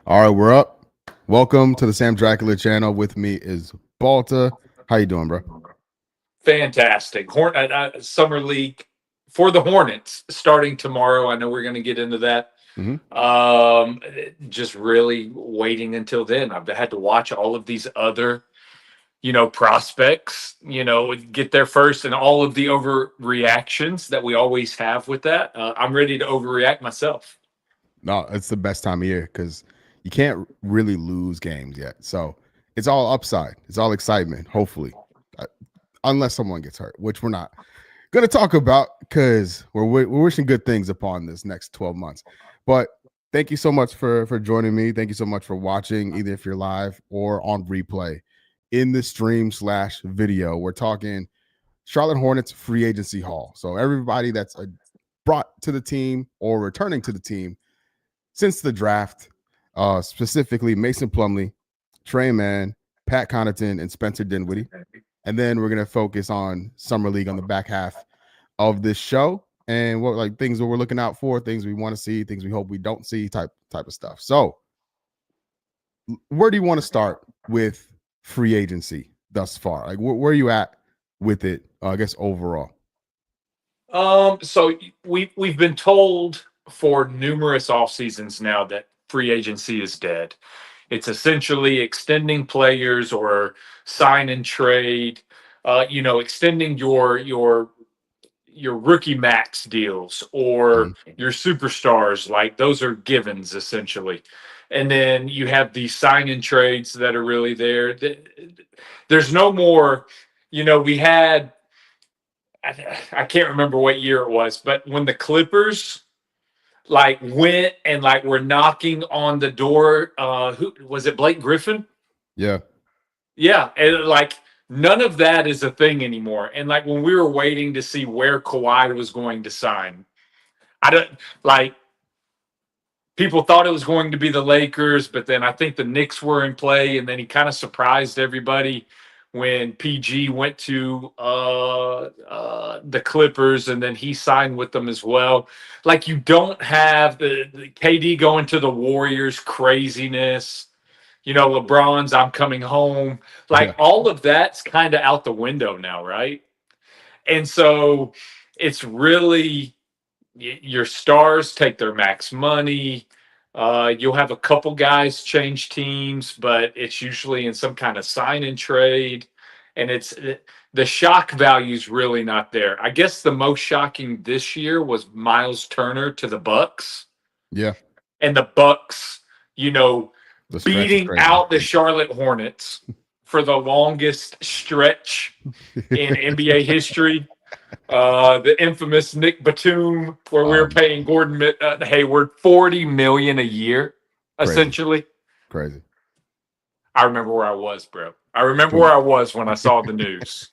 All right, we're up. Welcome to the Sam Dracula channel. With me is Balta. How you doing, bro? Fantastic. Summer League for the Hornets starting tomorrow. I know we're going to get into that. Hmm. Just really waiting until then. I've had to watch all of these other, prospects, get there first and all of the overreactions that we always have with that. I'm ready to overreact myself. No, it's the best time of year because you can't really lose games yet. So it's all upside. It's all excitement. Hopefully, uh, unless someone gets hurt, which we're not going to talk about because we're wishing good things upon this next 12 months. But thank you so much for joining me. Thank you so much for watching, either if you're live or on replay in the stream/video. We're talking Charlotte Hornets free agency haul. So everybody that's brought to the team or returning to the team since the draft, specifically Mason Plumlee, Trey Mann, Pat Connaughton, and Spencer Dinwiddie. And then we're gonna focus on summer league on the back half of this show and what like things that we're looking out for, things we want to see, things we hope we don't see, type of stuff. So where do you want to start with free agency thus far? Like where are you at with it? I guess overall. So we've been told for numerous off seasons now that free agency is dead. It's essentially extending players or sign and trade. Extending your rookie max deals or Mhm. your superstars. Like those are givens essentially. And then you have the sign and trades that are really there. There's no more. We had I can't remember what year it was, but when the Clippers like went and like were knocking on the door, who was it? Blake Griffin? Yeah. Yeah, and like none of that is a thing anymore. And like when we were waiting to see where Kawhi was going to sign, I don't like people thought it was going to be the Lakers, but then I think the Knicks were in play, and then he kind of surprised everybody when PG went to the Clippers, and then he signed with them as well. Like you don't have the KD going to the Warriors craziness. LeBron's "I'm coming home." Like Yeah. all of that's kind of out the window now, right? And so it's really your stars take their max money. You'll have a couple guys change teams, but it's usually in some kind of sign and trade. And the shock value is really not there. I guess the most shocking this year was Miles Turner to the Bucks, Yeah. and the Bucks, you know, The stretch is beating crazy. out the Charlotte Hornets for the longest stretch in NBA history. The infamous Nick Batum, where we were Um, paying Gordon Hayward $40 million a year, crazy. essentially. Crazy. I remember where I was, bro. I remember Twen- where I was when I saw the news.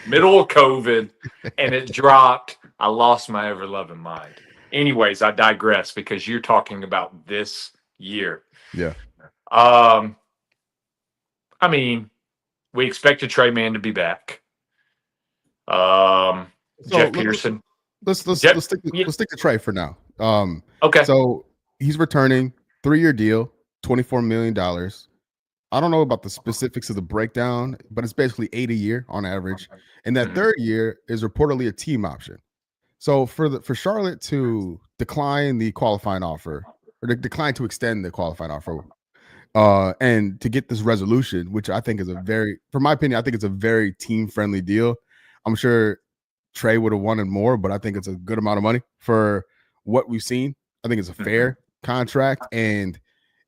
Middle of COVID, and it dropped. I lost my ever loving mind. Anyways, I digress because you're talking about this year. yeah. Um, I mean, we expected Trey Mann to be back. So Jeff Peterson. let's Jeff, stick to, yeah, let's stick to Trey for now. okay. So he's returning 3-year deal, $24 million. I don't know about the specifics of the breakdown, but it's basically 8 a year on average. And that Mhm. third year is reportedly a team option. So for Charlotte to decline the qualifying offer or decline to extend the qualifying offer, and to get this resolution, which I think is from my opinion, I think it's a very team friendly deal. I'm sure Trey would have wanted more, but I think it's a good amount of money for what we've seen. I think it's a Mhm. fair contract, and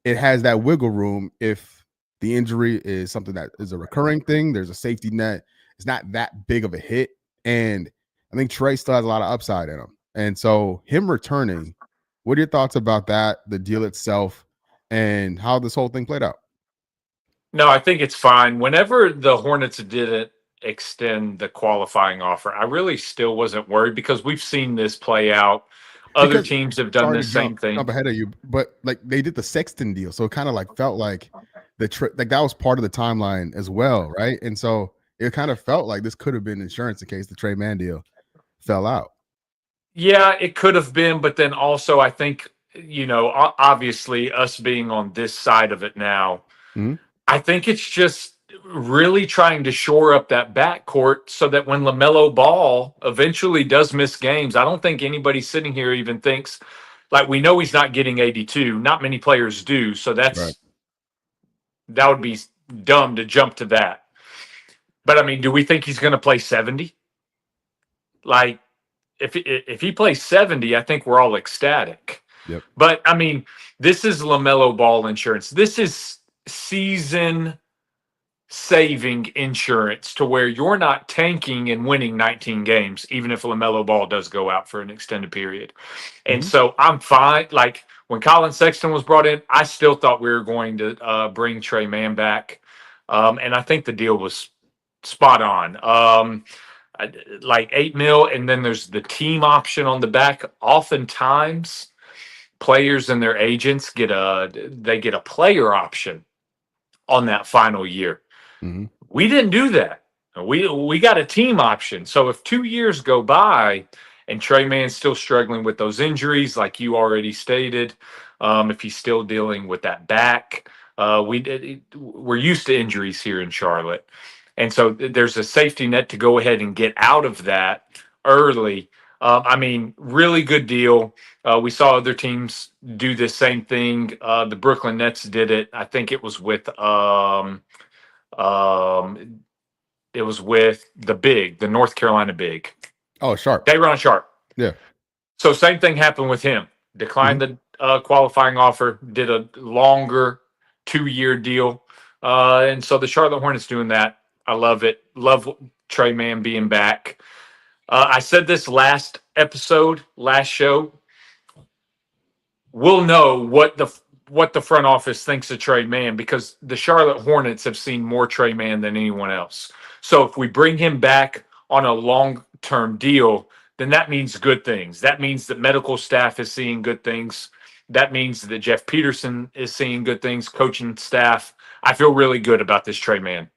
it has that wiggle room if the injury is something that is a recurring thing. There's a safety net. It's not that big of a hit, and I think Trey still has a lot of upside in him. And so him returning, what are your thoughts about that, the deal itself, and how this whole thing played out? No, I think it's fine. Whenever the Hornets didn't extend the qualifying offer, I really still wasn't worried because we've seen this play out. Other Because teams have done sorry the to same jump thing. ahead of you, but like they did the Sexton deal, so it kind of like felt like like that was part of the timeline as well, right? And so it kind of felt like this could have been insurance in case the Trey Mann deal fell out. Yeah, it could have been, but then also I think obviously us being on this side of it now, Mhm. I think it's just really trying to shore up that backcourt so that when LaMelo Ball eventually does miss games, I don't think anybody sitting here even thinks, like, we know he's not getting 82. Not many players do. So Right. that would be dumb to jump to that. But I mean, do we think he's going to play 70? Like, if he plays 70, I think we're all ecstatic. Yep. But I mean, this is LaMelo Ball insurance. This is season saving insurance to where you're not tanking and winning 19 games, even if LaMelo Ball does go out for an extended period. And Mhm. so I'm fine. Like when Colin Sexton was brought in, I still thought we were going to bring Trey Mann back. And I think the deal was spot on. Like 8 mil, and then there's the team option on the back. Oftentimes, players and their agents get a player option on that final year. Mhm. We didn't do that. We got a team option. So if 2 years go by and Trey Mann's still struggling with those injuries, like you already stated, if he's still dealing with that back, we're used to injuries here in Charlotte, and so there's a safety net to go ahead and get out of that early. I mean, really good deal. We saw other teams do the same thing. The Brooklyn Nets did it. I think it was with um, the North Carolina big, Oh, Sharp. Day'Ron Sharp. Yeah. So same thing happened with him. Declined Mhm. the qualifying offer, did a longer 2-year deal, and so the Charlotte Hornets doing that. I love it. Love Trey Mann being back. I said this last show. We'll know what the front office thinks of Trey Mann because the Charlotte Hornets have seen more Trey Mann than anyone else. So if we bring him back on a long-term deal, then that means good things. That means that medical staff is seeing good things. That means that Jeff Peterson is seeing good things, coaching staff. I feel really good about this Trey Mann.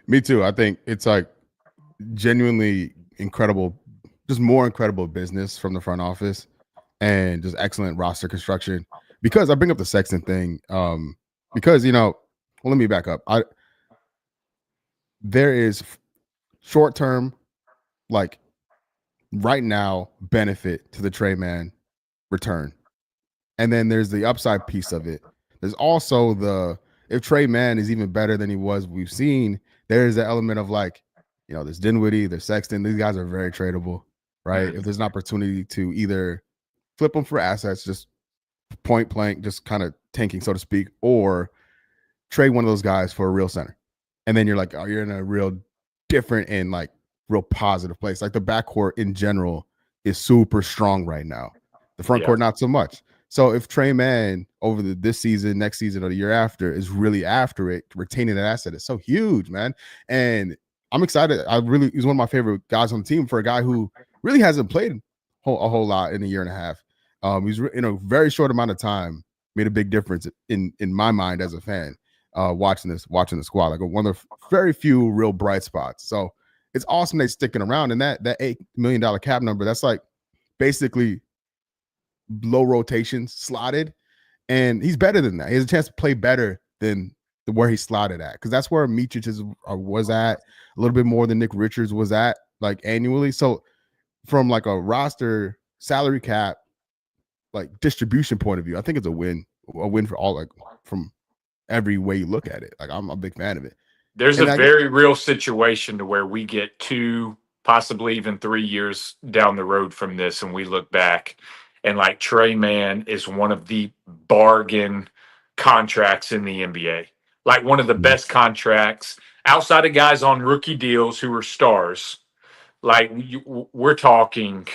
Me too. I think it's like genuinely incredible, just more incredible business from the front office and just excellent roster construction. Because I bring up the Sexton thing, because well, let me back up. There is short term, like right now, benefit to the Trey Mann return, and then there's the upside piece of it. There's also if Trey Mann is even better than he was, we've seen there's the element of like, there's Dinwiddie, there's Sexton. These guys are very tradable, right? If there's an opportunity to either flip them for assets, just point blank, just kind of tanking, so to speak, or trade one of those guys for a real center. And then you're like, oh, you're in a real different and like real positive place. Like the backcourt in general is super strong right now. The front court, not so much. So if Trey Mann over this season, next season, or the year after is really after it, retaining that asset is so huge, man. And I'm excited. He's one of my favorite guys on the team for a guy who really hasn't played a whole lot in a year and a half. He's in a very short amount of time made a big difference in my mind as a fan. Watching the squad, like one of the very few real bright spots. So it's awesome they're sticking around. And that $8 million cap number, that's like basically low rotation slotted, and he's better than that. He has a chance to play better than where he slotted at, because that's where Mičić was at, a little bit more than Nick Richards was at, like annually. So from like a roster salary cap, like distribution point of view, I think it's a win for all, like from every way you look at it. Like I'm a big fan of it. There's And a very real situation to where we get 2, possibly even 3 years down the road from this, and we look back and like Trey Mann is one of the bargain contracts in the NBA. Like one of the best contracts outside of guys on rookie deals who are stars. Like we're talking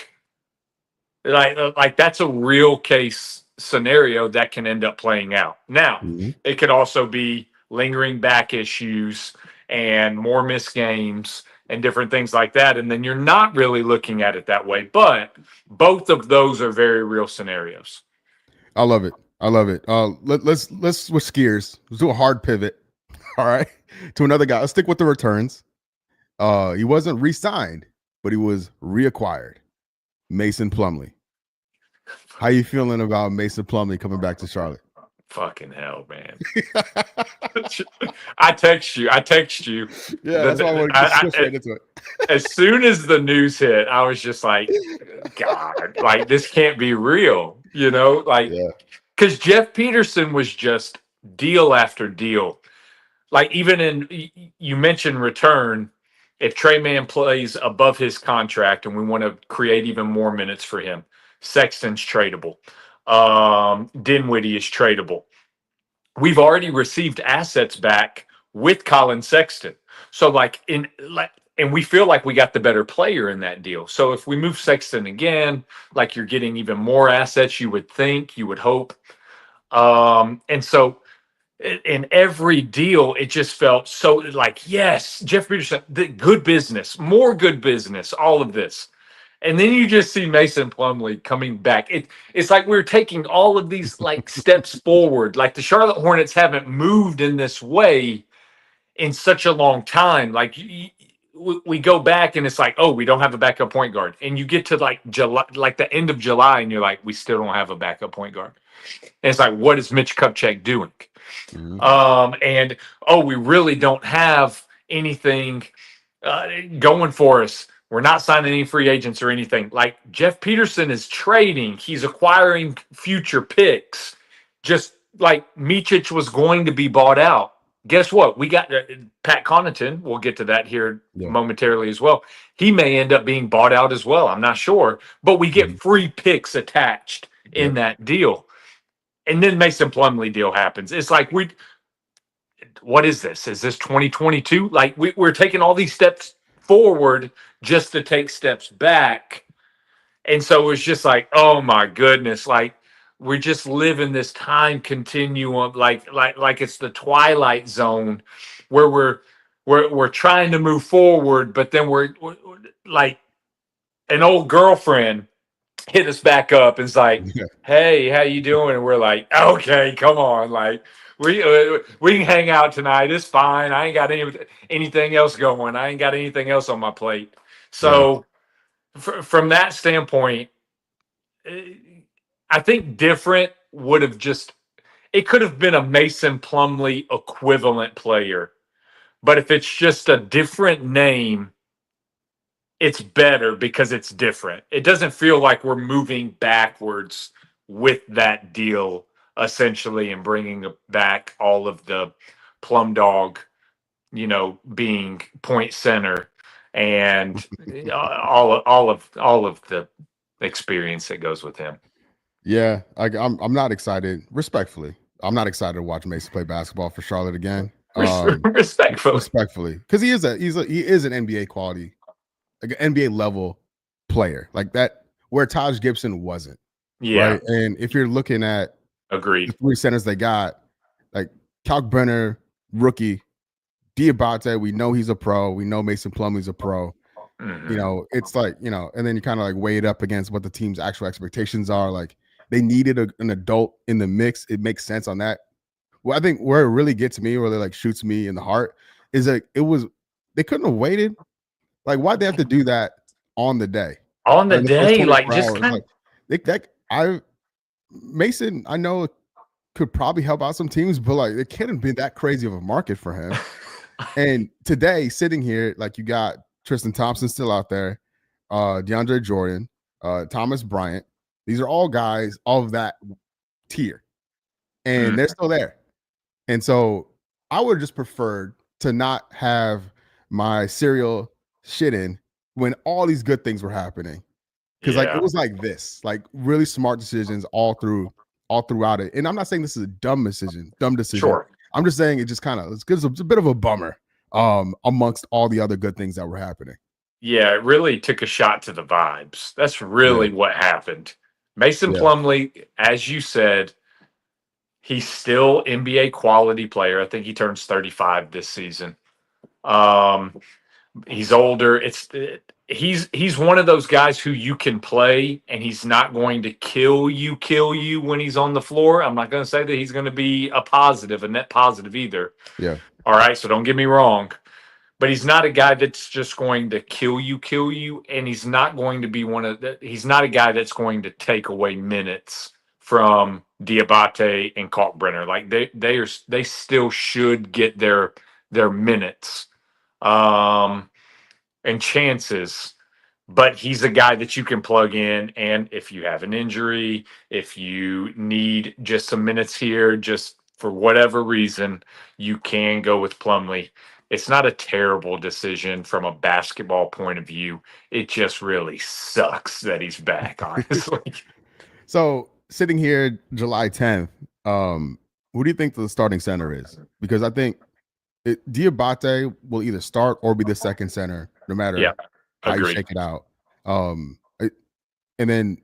like that's a real case scenario that can end up playing out. Now, it could also be lingering back issues and more missed games and different things like that. And then you're not really looking at it that way. But both of those are very real scenarios. I love it. Let's switch gears. Let's do a hard pivot. All right. To another guy. Let's stick with the returns. He wasn't re-signed, but he was reacquired. Mason Plumlee. How you feeling about Mason Plumlee coming back to Charlotte? Fucking hell, man. I text you. Yeah, that's why I want to get straight into it. As soon as the news hit, I was just like, God, like this can't be real, like Yeah. because Jeff Peterson was just deal after deal. Like even you mentioned return, if Trey Mann plays above his contract and we want to create even more minutes for him, Sexton's tradable. Dinwiddie is tradable. We've already received assets back with Colin Sexton. So and we feel like we got the better player in that deal. So if we move Sexton again, like you're getting even more assets, you would think, you would hope. And so in every deal, it just felt so like, yes, Jeff Peterson, good business, more good business, all of this. And then you just see Mason Plumlee coming back. It's like we're taking all of these like steps forward. Like the Charlotte Hornets haven't moved in this way in such a long time. Like we go back and it's like, oh, we don't have a backup point guard. And you get to like July, like the end of July, and you're like, we still don't have a backup point guard. And it's like, what is Mitch Kupchak doing? And we really don't have anything going for us. We're not signing any free agents or anything. Like Jeff Peterson is trading. He's acquiring future picks. Just like Micic was going to be bought out. Guess what? We got Pat Connaughton. We'll get to that here momentarily as well. He may end up being bought out as well. I'm not sure. But we get free picks attached in that deal. And then Mason Plumlee deal happens. It's like what is this? Is this 2022? Like we're taking all these steps forward just to take steps back. And so it's just like, oh my goodness, like we're just living this time continuum, like it's the Twilight Zone where we're trying to move forward, but then we're like an old girlfriend hit us back up and it's like, hey, how you doing? And we're like, okay, come on, like we can hang out tonight. It's fine. I ain't got anything else going. I ain't got anything else on my plate. So from that standpoint, I think different would have it could have been a Mason Plumlee equivalent player. But if it's just a different name, it's better because it's different. It doesn't feel like we're moving backwards with that deal, essentially, and bringing back all of the Plum Dog, being point center and all of the experience that goes with him. Yeah, I'm not excited. Respectfully, I'm not excited to watch Mason play basketball for Charlotte again. Respectfully, because he is an NBA quality, like an NBA level player, like that, where Taj Gibson wasn't. Yeah. Right? And if you're looking at agreed the three centers they got, like Kalkbrenner, rookie, Diabate, we know he's a pro. We know Mason Plumlee's a pro. Mm-hmm. It's like, and then you kind of like weigh it up against what the team's actual expectations are. Like they needed an adult in the mix. It makes sense on that. Well, I think where it really gets me, where it like shoots me in the heart, is like they couldn't have waited. Like, why'd they have to do that on the day? On the day, like just kind of Mason, I know could probably help out some teams, but like it can't have been that crazy of a market for him. And today, sitting here, like you got Tristan Thompson still out there, DeAndre Jordan, Thomas Bryant. These are all guys of that tier, and they're still there. And so I would have just preferred to not have my serial shit in when all these good things were happening. Because like it was like this, like really smart decisions all throughout it. And I'm not saying this is a dumb decision. Sure. I'm just saying it just kind of it's a bit of a bummer amongst all the other good things that were happening. Yeah, it really took a shot to the vibes. That's really what happened. Mason Plumlee, as you said, he's still NBA quality player. I think he turns 35 this season. He's older. He's one of those guys who you can play and he's not going to kill you when he's on the floor. I'm not going to say that he's going to be a net positive either. Yeah. All right. So don't get me wrong, but he's not a guy that's just going to kill you, and he's not going to be he's not a guy that's going to take away minutes from Diabate and Kalkbrenner. Like they still should get their minutes and chances, but he's a guy that you can plug in, and if you have an injury, if you need just some minutes here, just for whatever reason, you can go with Plumlee. It's not a terrible decision from a basketball point of view. It just really sucks that he's back, honestly. So sitting here July 10th, who do you think the starting center is? Because I think Diabate will either start or be the second center, no matter how you shake it out. And then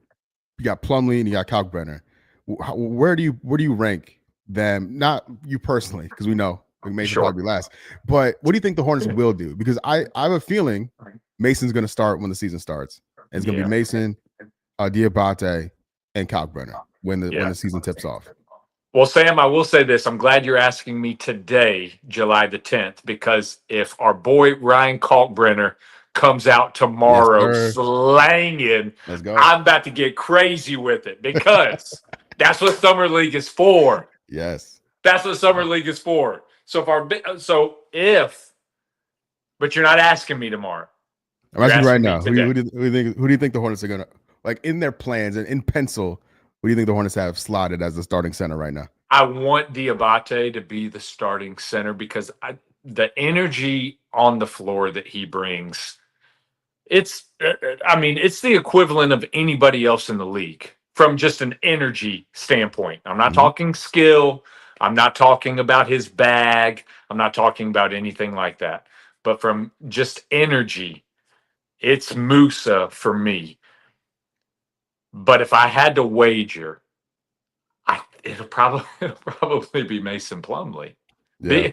you got Plumlee and you got Kalkbrenner. Where do you rank them? Not you personally, because we know Mason probably be last. But what do you think the Hornets will do? Because I have a feeling Mason's going to start when the season starts. And it's going to be Mason, Diabate, and Kalkbrenner when the season tips off. Well, Sam, I will say this. I'm glad you're asking me today, July the 10th, because if our boy Ryan Kalkbrenner comes out tomorrow slanging, I'm about to get crazy with it, because that's what Summer League is for. Yes. That's what Summer League is for. But you're not asking me tomorrow. I'm asking right now. Who do you think the Hornets are going to, like, in their plans and in pencil, what do you think the Hornets have slotted as the starting center right now? I want Diabate to be the starting center because the energy on the floor that he brings, it's the equivalent of anybody else in the league from just an energy standpoint. I'm not talking skill. I'm not talking about his bag. I'm not talking about anything like that. But from just energy, it's Musa for me. But if I had to wager, it'll probably be Mason Plumlee. Yeah.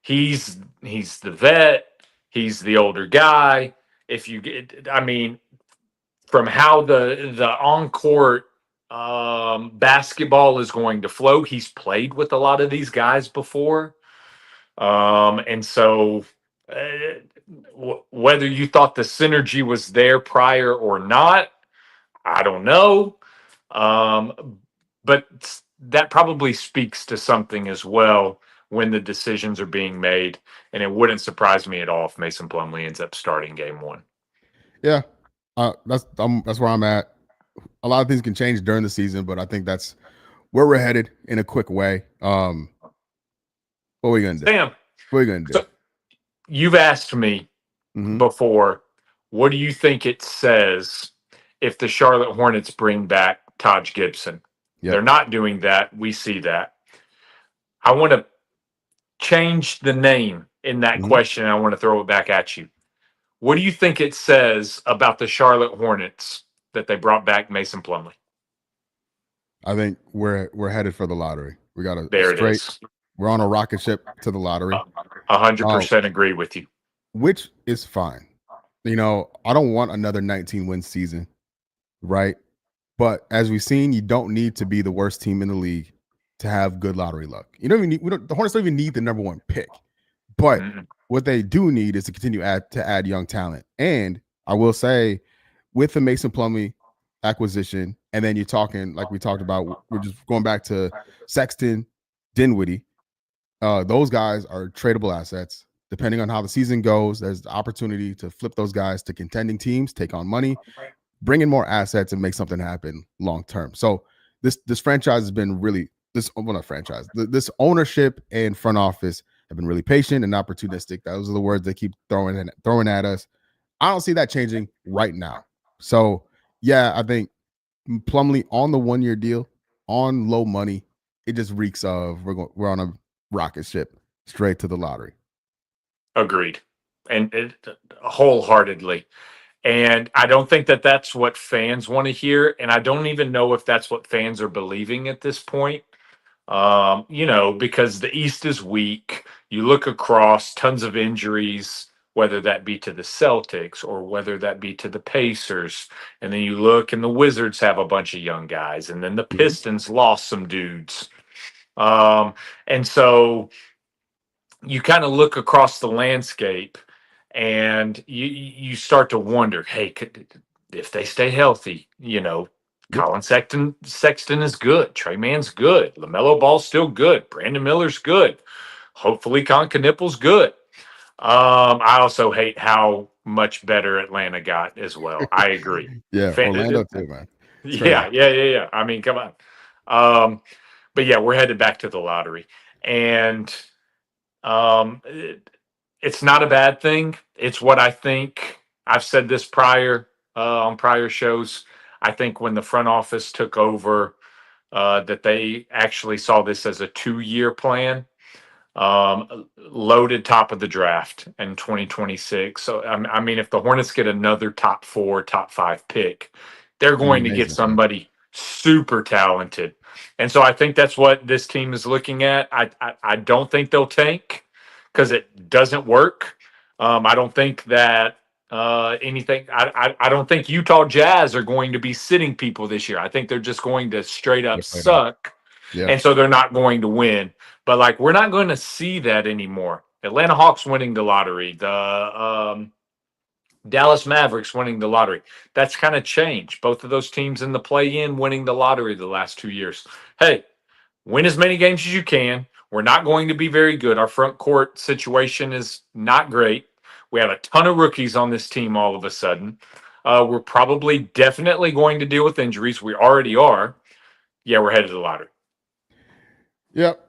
He's the vet. He's the older guy. From how the on-court basketball is going to flow, he's played with a lot of these guys before. And so whether you thought the synergy was there prior or not, I don't know. But that probably speaks to something as well when the decisions are being made. And it wouldn't surprise me at all if Mason Plumlee ends up starting game one. Yeah, that's where I'm at. A lot of things can change during the season, but I think that's where we're headed in a quick way. What are we going to do? Sam, what are we going to do? So you've asked me before, what do you think it says if the Charlotte Hornets bring back Taj Gibson? Yep. They're not doing that. We see that. I want to change the name in that question, and I want to throw it back at you. What do you think it says about the Charlotte Hornets that they brought back Mason Plumlee? I think we're headed for the lottery. We got we're on a rocket ship to the lottery. 100% agree with you. Which is fine. I don't want another 19-win season, right? But as we've seen, you don't need to be the worst team in the league to have good lottery luck. The Hornets don't even need the number one pick. But what they do need is to continue to add young talent. And I will say, with the Mason Plumlee acquisition, and then you're talking, like we talked about, we're just going back to Sexton, Dinwiddie. Those guys are tradable assets. Depending on how the season goes, there's the opportunity to flip those guys to contending teams, take on money, bring in more assets, and make something happen long term. So this franchise has been this ownership and front office have been really patient and opportunistic. Those are the words they keep throwing at us. I don't see that changing right now. So yeah, I think Plumlee on the 1-year deal on low money, it just reeks of we're on a rocket ship straight to the lottery. Agreed, and wholeheartedly. And I don't think that that's what fans want to hear, and I don't even know if that's what fans are believing at this point. Because the East is weak. You look across, tons of injuries, whether that be to the Celtics or whether that be to the Pacers. And then you look and the Wizards have a bunch of young guys. And then the Pistons lost some dudes. And so you kind of look across the landscape And you start to wonder, hey, if they stay healthy, Yep. Colin Sexton is good. Trey Mann's good. LaMelo Ball's still good. Brandon Miller's good. Hopefully Knippel's good. I also hate how much better Atlanta got as well. I agree. Yeah, Orlando too, man. It's crazy. Yeah. I mean, come on. But yeah, we're headed back to the lottery. And it's not a bad thing. It's what I think. I've said this prior on prior shows. I think when the front office took over, that they actually saw this as a 2-year plan. Loaded top of the draft in 2026. So I mean, if the Hornets get another top 4, top 5 pick, they're going to get Amazing, man. somebody super talented. And so I think that's what this team is looking at. I don't think they'll tank because it doesn't work. I don't think that anything. I don't think Utah Jazz are going to be sitting people this year. I think they're just going to straight up They played out. suck, Yeah. and so they're not going to win. But like, we're not going to see that anymore. Atlanta Hawks winning the lottery, the Dallas Mavericks winning the lottery. That's kind of changed. Both of those teams in the play-in winning the lottery the last 2 years. Hey, win as many games as you can. We're not going to be very good. Our front court situation is not great. We have a ton of rookies on this team all of a sudden. We're probably definitely going to deal with injuries. We already are. Yeah, we're headed to the lottery. Yep.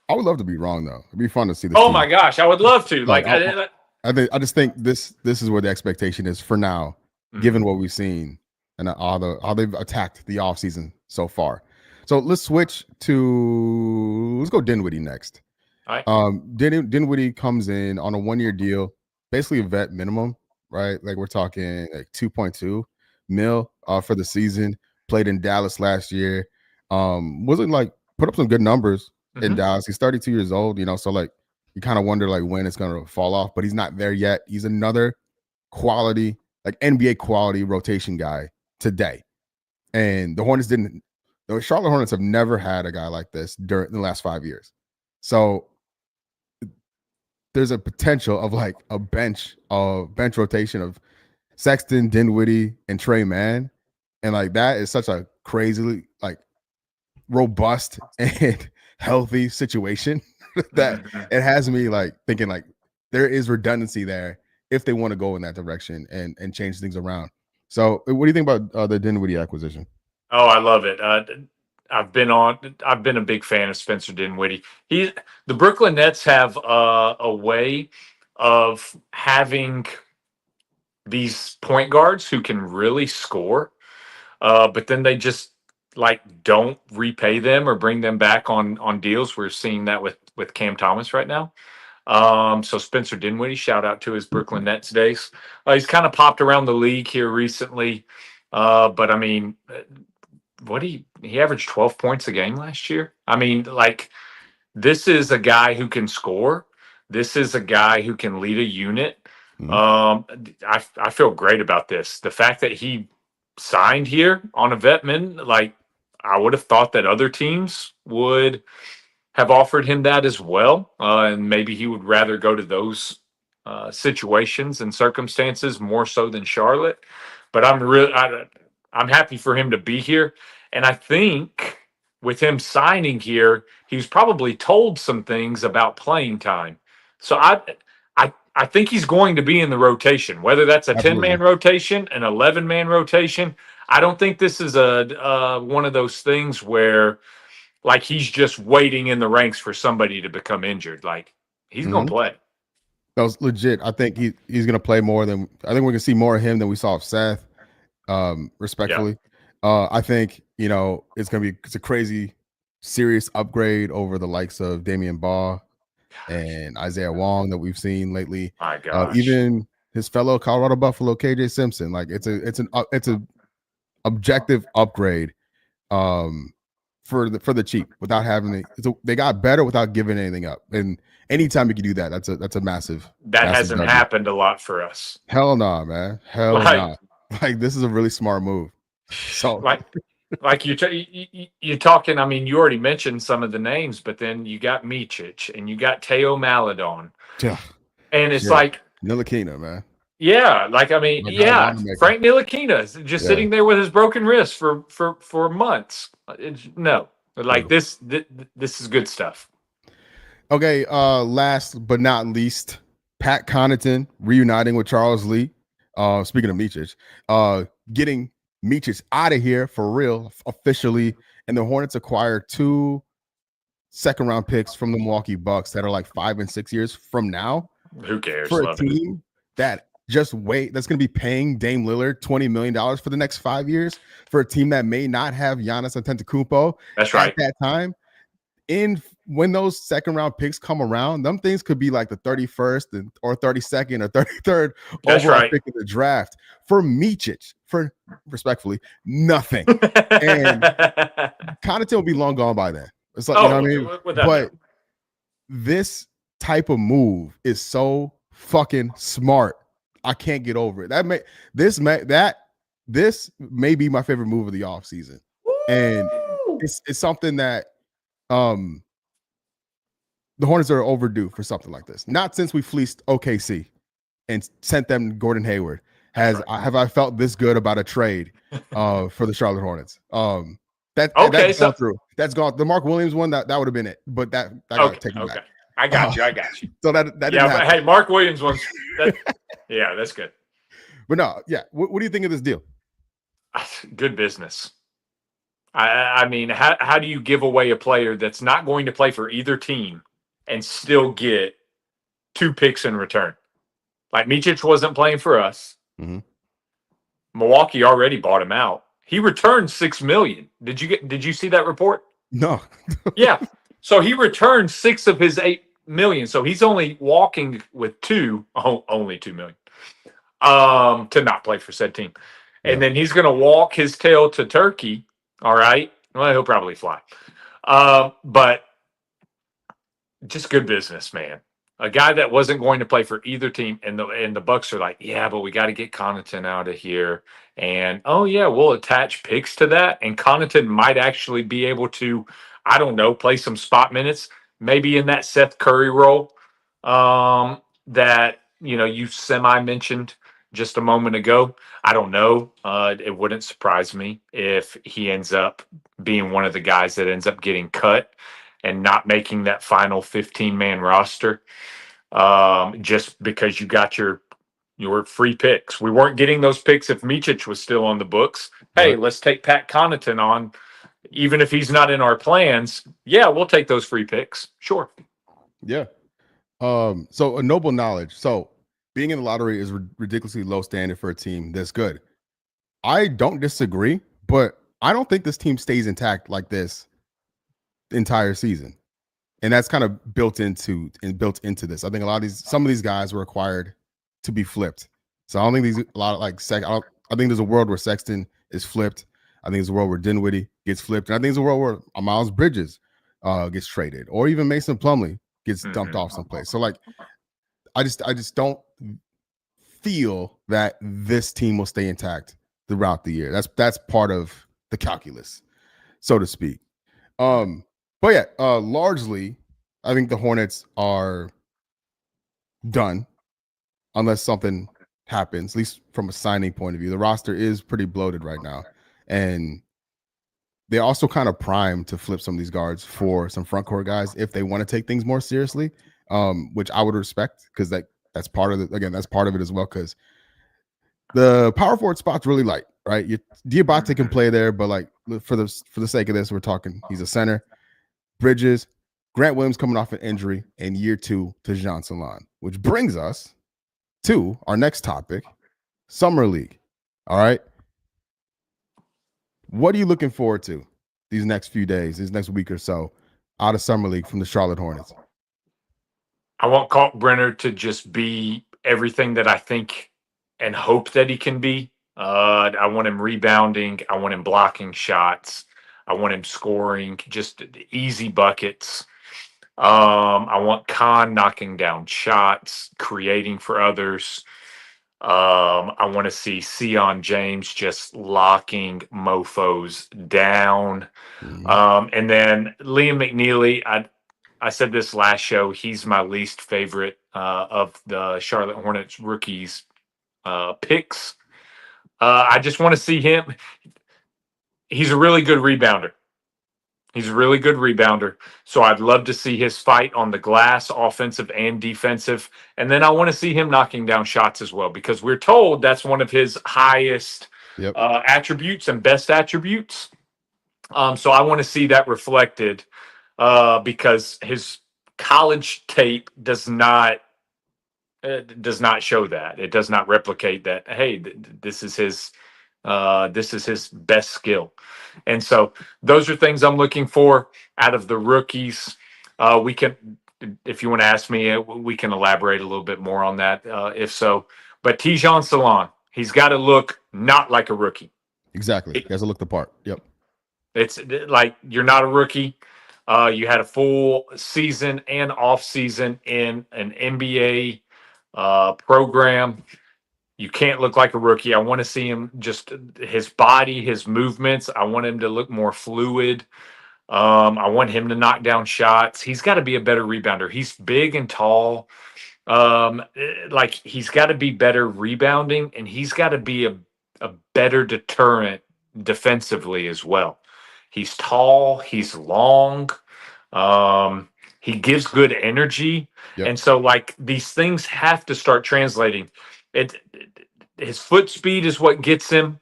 I would love to be wrong though. It'd be fun to see this. Oh my gosh, I would love to. I just think this is where the expectation is for now, given what we've seen and how they've attacked the offseason so far. So let's go Dinwiddie next. All right. Dinwiddie comes in on a 1-year deal, basically a vet minimum, right? Like we're talking like 2.2 mil for the season. Played in Dallas last year. Wasn't like put up some good numbers in Dallas. He's 32 years old, so like you kind of wonder like when it's gonna fall off, but he's not there yet. He's another quality, like NBA quality rotation guy today. And the Charlotte Hornets have never had a guy like this during the last 5 years. So there's a potential of like a bench rotation of Sexton, Dinwiddie, and Trey Mann. And like that is such a crazily like robust and healthy situation that it has me like thinking like there is redundancy there if they want to go in that direction and change things around. So what do you think about the Dinwiddie acquisition? Oh, I love it. I've been a big fan of Spencer Dinwiddie. The Brooklyn Nets have a way of having these point guards who can really score, but then they just like don't repay them or bring them back on deals. We're seeing that with Cam Thomas right now. So Spencer Dinwiddie, shout out to his Brooklyn Nets days. He's kind of popped around the league here recently, but I mean, he averaged 12 points a game last year. I mean, like, this is a guy who can score. This is a guy who can lead a unit. I feel great about this. The fact that he signed here on a vetman, like, I would have thought that other teams would have offered him that as well, and maybe he would rather go to those situations and circumstances more so than Charlotte. But I'm happy for him to be here, and I think with him signing here, he was probably told some things about playing time. So I think he's going to be in the rotation, whether that's a 10-man rotation, an 11-man rotation. I don't think this is a one of those things where like he's just waiting in the ranks for somebody to become injured. Like he's going to play. That was legit. I think he's going to play more than I think we're going to see more of him than we saw of Seth. Respectfully, I think it's a crazy, serious upgrade over the likes of Damian Baugh and Isaiah Wong that we've seen lately. My gosh. Even his fellow Colorado Buffalo KJ Simpson. Like it's an objective upgrade. For the cheap without having they got better without giving anything up. And anytime you can do that, that's a massive. That hasn't happened a lot for us. Hell no, man. Hell no. Like this is a really smart move. So like you're talking. I mean, you already mentioned some of the names, but then you got Micic and you got Teo Maledon. Yeah. And it's Shit. like, Ntilikina, man. yeah, like, I mean, My guy yeah, Wanamaker. Frank Ntilikina is just sitting there with his broken wrist for months. No, like this is good stuff. Okay, last but not least, Pat Connaughton reuniting with Charles Lee. Speaking of Micic, getting Micic out of here for real, officially. And the Hornets acquired 2 second-round picks from the Milwaukee Bucks that are like 5 and 6 years from now. Who cares? For a team that that's going to be paying Dame Lillard $20 million for the next 5 years, for a team that may not have Giannis Antetokounmpo That's right. at that time. When those second-round picks come around, them things could be like the 31st or 32nd or 33rd overall pick in the draft. For Micic, for respectfully, nothing. And Connaughton will be long gone by then. It's like, you know what I mean? But this type of move is so fucking smart. I can't get over it. This may be my favorite move of the offseason. And it's something that the Hornets are overdue for something like this. Not since we fleeced OKC and sent them Gordon Hayward have I felt this good about a trade for the Charlotte Hornets. That's gone through. That's gone. The Mark Williams one that would have been it, but that got taken back. I got you. So that didn't happen. But hey, Mark Williams one's that's good. But no, yeah. What do you think of this deal? Good business. I mean, how do you give away a player that's not going to play for either team and still get 2 picks in return? Like, Micic wasn't playing for us. Mm-hmm. Milwaukee already bought him out. He returned $6 million. Did you see that report? No. Yeah. So he returned 6 of his $8 million. So he's only walking with only $2 million to not play for said team. Yeah. And then he's going to walk his tail to Turkey. All right. Well, he'll probably fly. But just good business, man. A guy that wasn't going to play for either team, and the Bucks are like, yeah, but we got to get Connaughton out of here. And we'll attach picks to that. And Connaughton might actually be able to, I don't know, play some spot minutes, maybe in that Seth Curry role that you semi-mentioned just a moment ago. I don't know. It wouldn't surprise me if he ends up being one of the guys that ends up getting cut and not making that final 15-man roster, just because you got your free picks. We weren't getting those picks if Micic was still on the books. Hey, let's take Pat Connaughton on. Even if he's not in our plans, we'll take those free picks. Sure. Yeah. So a noble knowledge. So being in the lottery is ridiculously low standard for a team this good. I don't disagree, but I don't think this team stays intact like this the entire season. And that's kind of built into this. I think some of these guys were acquired to be flipped. So I don't think I think there's a world where Sexton is flipped. I think there's a world where Dinwiddie gets flipped. And I think there's a world where Miles Bridges gets traded, or even Mason Plumlee gets dumped off someplace. So I just don't feel that this team will stay intact throughout the year. That's part of the calculus, so to speak. But yeah, largely, I think the Hornets are done unless something happens, at least from a signing point of view. The roster is pretty bloated right now. And they're also kind of primed to flip some of these guards for some front court guys if they want to take things more seriously, which I would respect, because that's part of it. Again, that's part of it as well, because the power forward spot's really light, right? Diabate can play there, but like for the sake of this, we're talking he's a center. Bridges, Grant Williams coming off an injury, and year 2 to Tidjane Salaün, which brings us to our next topic, Summer League. All right. What are you looking forward to these next few days, this next week or so, out of Summer League from the Charlotte Hornets? I want Kalkbrenner to just be everything that I think and hope that he can be. I want him rebounding. I want him blocking shots. I want him scoring just easy buckets. I want Khan knocking down shots, creating for others. I want to see Sion James just locking mofos down. And then Liam McNeely, I said this last show. He's my least favorite of the Charlotte Hornets rookies picks. I just want to see him. He's a really good rebounder. He's a really good rebounder. So I'd love to see his fight on the glass, offensive and defensive. And then I want to see him knocking down shots as well, because we're told that's one of his highest attributes and best attributes. So I want to see that reflected because his college tape does not show that. It does not replicate that. Hey, this is his best skill. And so those are things I'm looking for out of the rookies. We can, if you want to ask me, we can elaborate a little bit more on that if so. But Tidjane Salaün, he's got to look not like a rookie. Exactly. He has to look the part. Yep. It's like you're not a rookie. You had a full season and off season in an NBA program. You can't look like a rookie. I want to see him, just his body, his movements. I want him to look more fluid. I want him to knock down shots. He's got to be a better rebounder. He's big and tall. Like he's got to be better rebounding, and he's got to be a better deterrent defensively as well. He's tall. He's long. He gives good energy. Yep. And so like these things have to start translating. His foot speed is what gets him.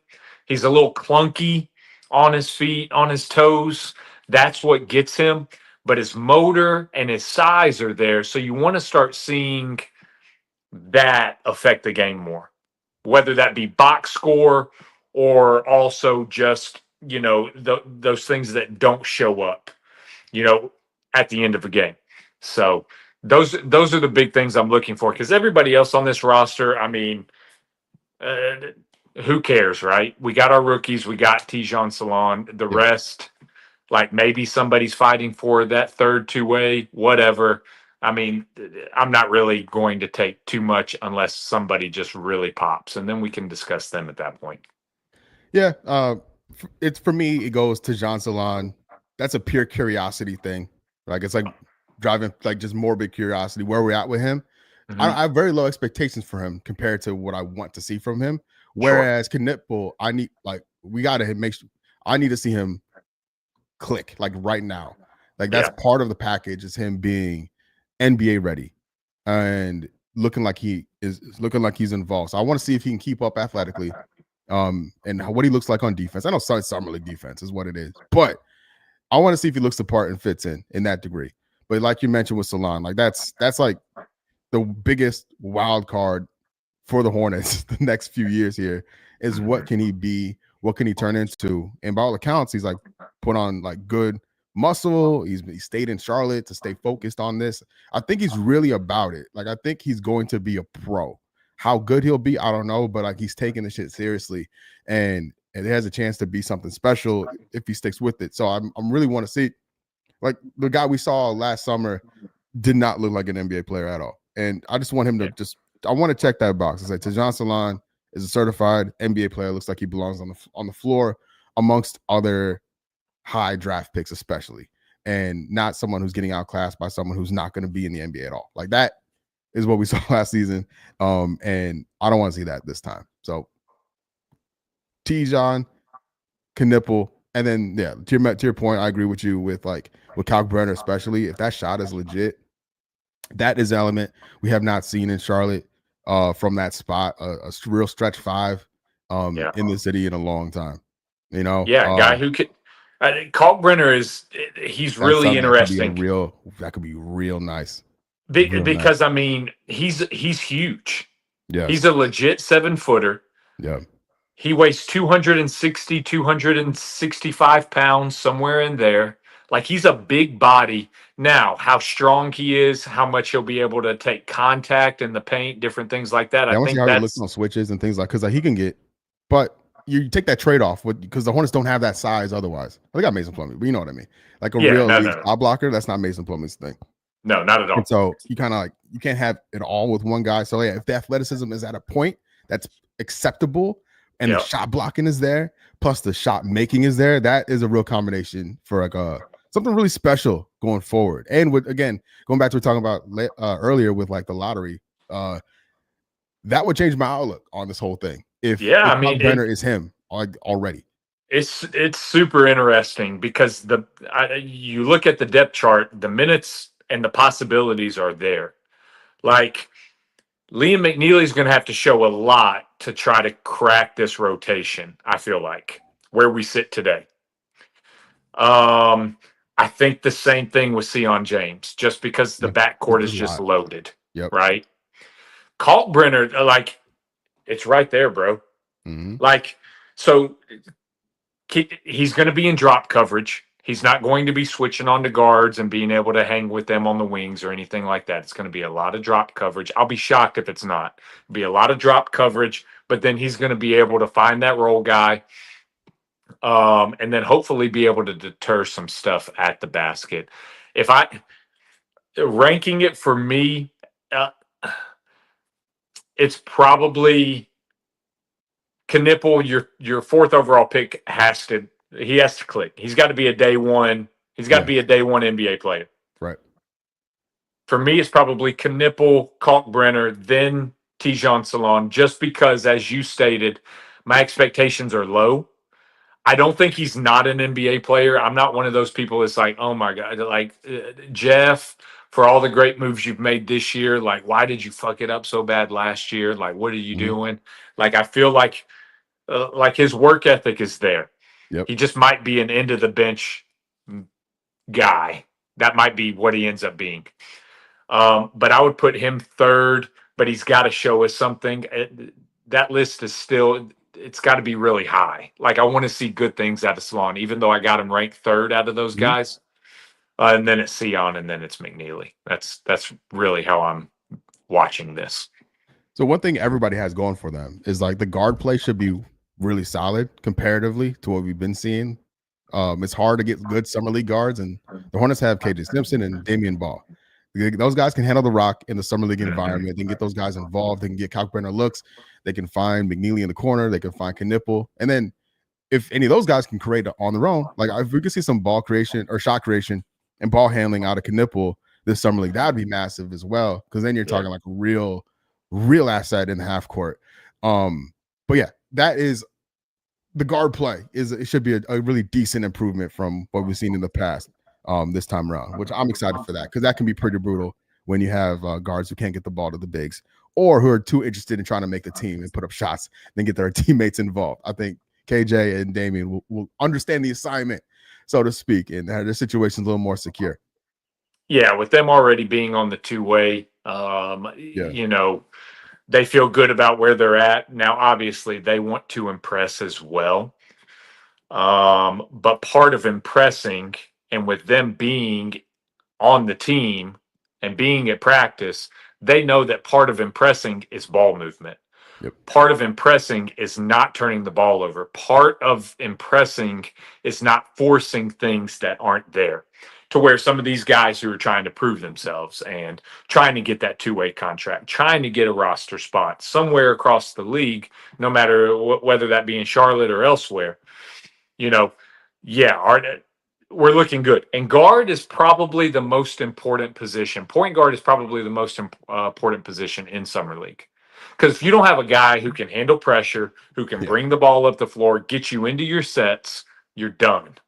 He's a little clunky on his feet, on his toes. That's what gets him. But his motor and his size are there. So you want to start seeing that affect the game more, whether that be box score or also just, those things that don't show up, at the end of a game. So those are the big things I'm looking for, because everybody else on this roster, I mean, who cares, right? We got our rookies. We got Tidjane Salaün. The rest, like maybe somebody's fighting for that third two-way, whatever. I mean, I'm not really going to take too much unless somebody just really pops, and then we can discuss them at that point. Yeah, it's for me. It goes to Tidjane Salaün. That's a pure curiosity thing. Like it's like driving, like just morbid curiosity. Where we're at with him. Mm-hmm. I have very low expectations for him compared to what I want to see from him. Whereas Knoepel, I need I need to see him click like right now. Like that's part of the package, is him being NBA ready and looking like he's involved. So I want to see if he can keep up athletically, and what he looks like on defense. I know summer league defense is what it is, but I want to see if he looks the part and fits in that degree. But like you mentioned with Salaün, like that's like the biggest wild card for the Hornets the next few years here is what can he be? What can he turn into? And by all accounts, he's like put on like good muscle. He stayed in Charlotte to stay focused on this. I think he's really about it. Like I think he's going to be a pro. How good he'll be, I don't know, but like he's taking the shit seriously, and it has a chance to be something special if he sticks with it. So I'm really want to see, like the guy we saw last summer did not look like an NBA player at all. And I just want him to I want to check that box. It's like Tidjane Salaün is a certified NBA player. Looks like he belongs on the floor amongst other high draft picks, especially, and not someone who's getting outclassed by someone who's not going to be in the NBA at all. Like that is what we saw last season. And I don't want to see that this time. So Tidjane, Knoepel, and then to your point, I agree with you with Kalkbrenner, especially if that shot is legit. That is an element we have not seen in Charlotte from that spot, a real stretch five in the city in a long time. Guy who could. Kalkbrenner he's really interesting. That could be real nice. Because I mean, he's huge. Yeah, he's a legit 7-footer. Yeah, he weighs 265 pounds, somewhere in there. Like he's a big body. Now, how strong he is, how much he'll be able to take contact in the paint, different things like that. I think how he looks on switches and things because he can get, but you take that trade off because the Hornets don't have that size otherwise. They got Mason Plumlee, but you know what I mean. Like a real shot blocker, that's not Mason Plumlee's thing. No, not at all. And so you kind of you can't have it all with one guy. So if the athleticism is at a point that's acceptable and the shot blocking is there, plus the shot making is there, that is a real combination for something really special going forward. And with, again, going back to what we were talking about earlier with like the lottery, that would change my outlook on this whole thing. If Brenner is him already. It's super interesting because you look at the depth chart, the minutes and the possibilities are there. Like Liam McNeely's going to have to show a lot to try to crack this rotation. I feel like where we sit today. I think the same thing with Sion James, just because the backcourt is just loaded, right? Kalkbrenner, like it's right there, bro. Mm-hmm. Like so. He's going to be in drop coverage. He's not going to be switching on to guards and being able to hang with them on the wings or anything like that. It's going to be a lot of drop coverage. I'll be shocked if it's not. It'll be a lot of drop coverage, but then he's going to be able to find that role guy and then hopefully be able to deter some stuff at the basket. If I ranking it for me, it's probably Knipple, your fourth overall pick has to click. He's got to be a day one. He's got to be a day one NBA player. Right. For me, it's probably Knipple, Kalkbrenner, then Tidjane Salaün, just because, as you stated, my expectations are low. I don't think he's not an NBA player. I'm not one of those people that's like, oh my God, like Jeff, for all the great moves you've made this year, like, why did you fuck it up so bad last year? Like, what are you doing? Like, I feel like his work ethic is there. Yep. He just might be an end of the bench guy. That might be what he ends up being. But I would put him third, but he's got to show us something. That list is still, it's got to be really high. Like, I want to see good things out of Salaün, even though I got him ranked third out of those guys. And then it's Sion, and then it's McNeely. That's really how I'm watching this. So one thing everybody has going for them is like the guard play should be really solid comparatively to what we've been seeing. It's hard to get good summer league guards, and the Hornets have KJ Simpson and Damian Ball. Those guys can handle the rock in the summer league environment. They can get those guys involved. They can get Kalkbrenner looks. They can find McNeely in the corner. They can find Knipple. And then if any of those guys can create on their own, like if we could see some ball creation or shot creation and ball handling out of Knipple this summer league, that would be massive as well. Because then you're talking like a real asset in the half court. But yeah, that is the guard play. It should be a really decent improvement from what we've seen in the past this time around, which I'm excited for that, because that can be pretty brutal when you have guards who can't get the ball to the bigs or who are too interested in trying to make the team and put up shots, then get their teammates involved. I think KJ and Damian will understand the assignment, so to speak, and their situation's a little more secure. Yeah, with them already being on the two-way, you know, they feel good about where they're at. Now, obviously, they want to impress as well. But part of impressing, and with them being on the team and being at practice, they know that part of impressing is ball movement. Yep. Part of impressing is not turning the ball over. Part of impressing is not forcing things that aren't there, to where some of these guys who are trying to prove themselves and trying to get that two-way contract, trying to get a roster spot somewhere across the league, no matter whether that be in Charlotte or elsewhere, you know, we're looking good. And guard is probably the most important position. Point guard is probably the most important position in Summer League. Because if you don't have a guy who can handle pressure, who can bring the ball up the floor, get you into your sets, you're done.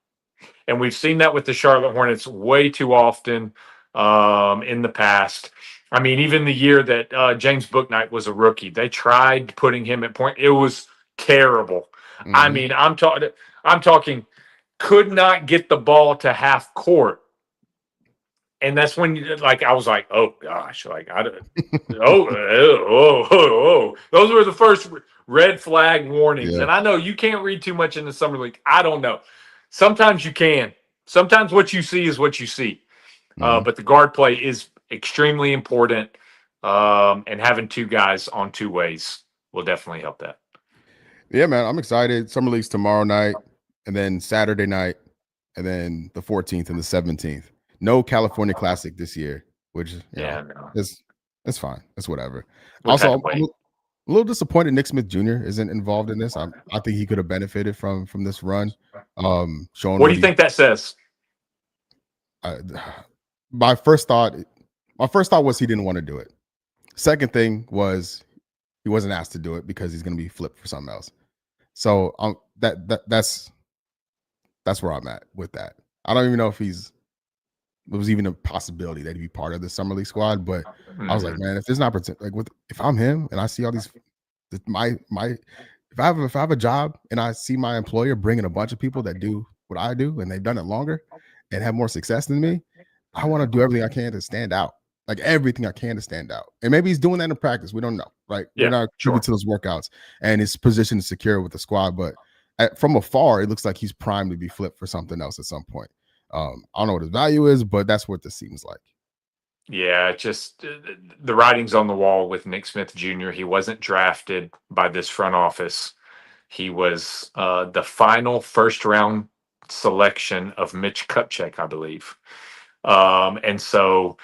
And we've seen that with the Charlotte Hornets way too often in the past. I mean, even the year that James Bouknight was a rookie, they tried putting him at point. It was terrible. Mm-hmm. I mean, I'm talking could not get the ball to half court. And that's when, like, I was like, oh, gosh, like, I don't, those were the first red flag warnings. Yeah. And I know you can't read too much in the Summer League. I don't know. Sometimes you can. Sometimes what you see is what you see. Mm-hmm. But the guard play is extremely important. And having two guys on two ways will definitely help that. Yeah, man, I'm excited. Summer League's tomorrow night, and then Saturday night, and then the 14th and the 17th. No California Classic this year, which it's fine. It's whatever. Also, I'm a little disappointed Nick Smith Jr. isn't involved in this. I think he could have benefited from this run. Showing what do you think that says? my first thought was he didn't want to do it. Second thing was he wasn't asked to do it because he's going to be flipped for something else. So that's where I'm at with that. I don't even know if it was even a possibility that he'd be part of the summer league squad, but I was like, man, if there's an opportunity, like if I'm him and I see all these, if I have a job and I see my employer bringing a bunch of people that do what I do and they've done it longer and have more success than me, I want to do everything I can to stand out. Like everything I can to stand out. And maybe he's doing that in practice. We don't know, right? We're not privy to those workouts, and his position is secure with the squad. But from afar, it looks like he's primed to be flipped for something else at some point. I don't know what his value is, but that's what this seems like. Yeah, just the writing's on the wall with Nick Smith Jr. He wasn't drafted by this front office. He was the final first-round selection of Mitch Kupchak, I believe. And so,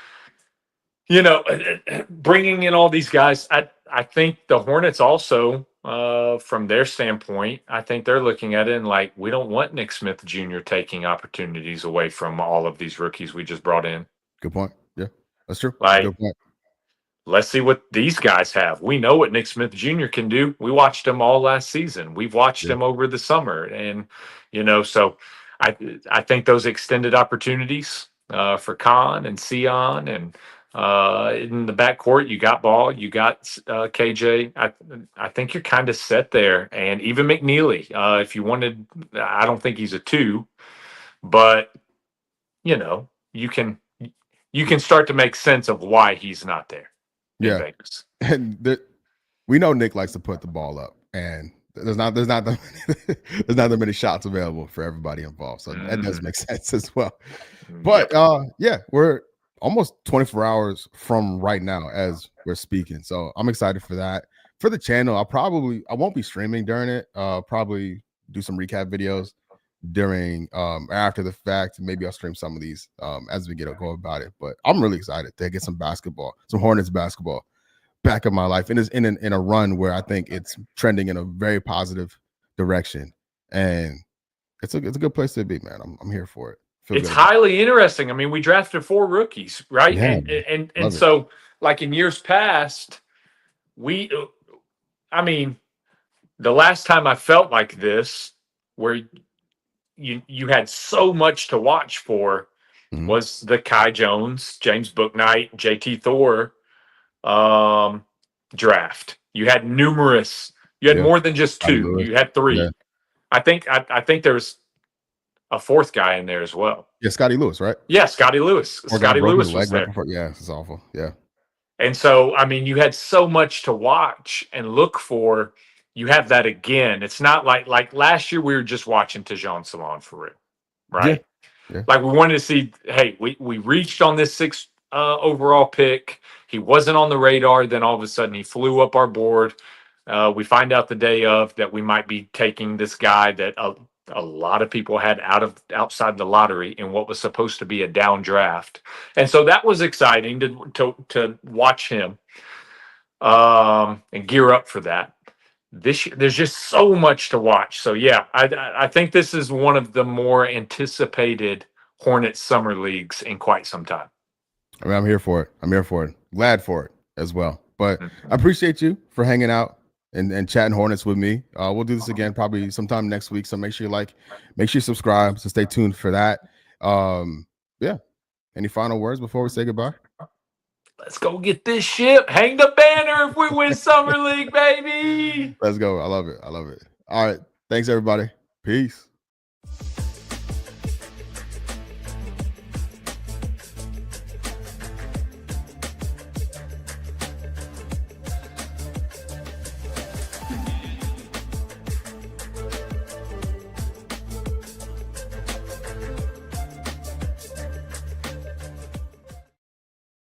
bringing in all these guys, I think the Hornets also, from their standpoint, I think they're looking at it and like, we don't want Nick Smith Jr. taking opportunities away from all of these rookies we just brought in. Good point. Yeah, that's true. Like, good point. Let's see what these guys have. We know what Nick Smith Jr. can do. We watched him all last season. We've watched him over the summer. And, so I think those extended opportunities for Khan and Sion and in the backcourt, you got Ball, you got KJ. I think you're kind of set there. And even McNeely, if you wanted, I don't think he's a 2, but, you can start to make sense of why he's not there. Yeah, and we know Nick likes to put the ball up, and there's not that many shots available for everybody involved, so that does make sense as well. But we're almost 24 hours from right now as we're speaking, so I'm excited for that. For the channel, I won't be streaming during it. Probably do some recap videos during after the fact. Maybe I'll stream some of these as we go about it, but I'm really excited to get some Hornets basketball back in my life, and it's in a run where I think it's trending in a very positive direction, and it's a good place to be, man. I'm here for it. It's highly interesting. I mean, we drafted 4 rookies, right? Yeah, and so like in years past, the last time I felt like this where you had so much to watch for was the Kai Jones, James Bouknight, JT Thor draft. You had more than just 2. You had 3. Yeah. I think there's a 4th guy in there as well. Yeah, Scotty Lewis, right? Yeah, Scotty Lewis. Scotty Lewis was there. Yeah, it's awful. Yeah. And so, you had so much to watch and look for. You have that again. It's not like last year we were just watching Tidjane Salaün for it, right? Yeah. Like we wanted to see, hey, we reached on this 6th overall pick. He wasn't on the radar. Then all of a sudden he flew up our board. We find out the day of that we might be taking this guy that a lot of people had outside the lottery in what was supposed to be a down draft. And so that was exciting to watch him and gear up for that. This year, there's just so much to watch. So yeah, I think this is one of the more anticipated Hornets summer leagues in quite some time. I'm here for it. Glad for it as well. But I appreciate you for hanging out and chatting Hornets with me. We'll do this again probably sometime next week. So make sure you subscribe. So stay tuned for that. Any final words before we say goodbye? Let's go get this ship. Hang the banner if we win Summer League, baby. Let's go. I love it. All right. Thanks, everybody. Peace.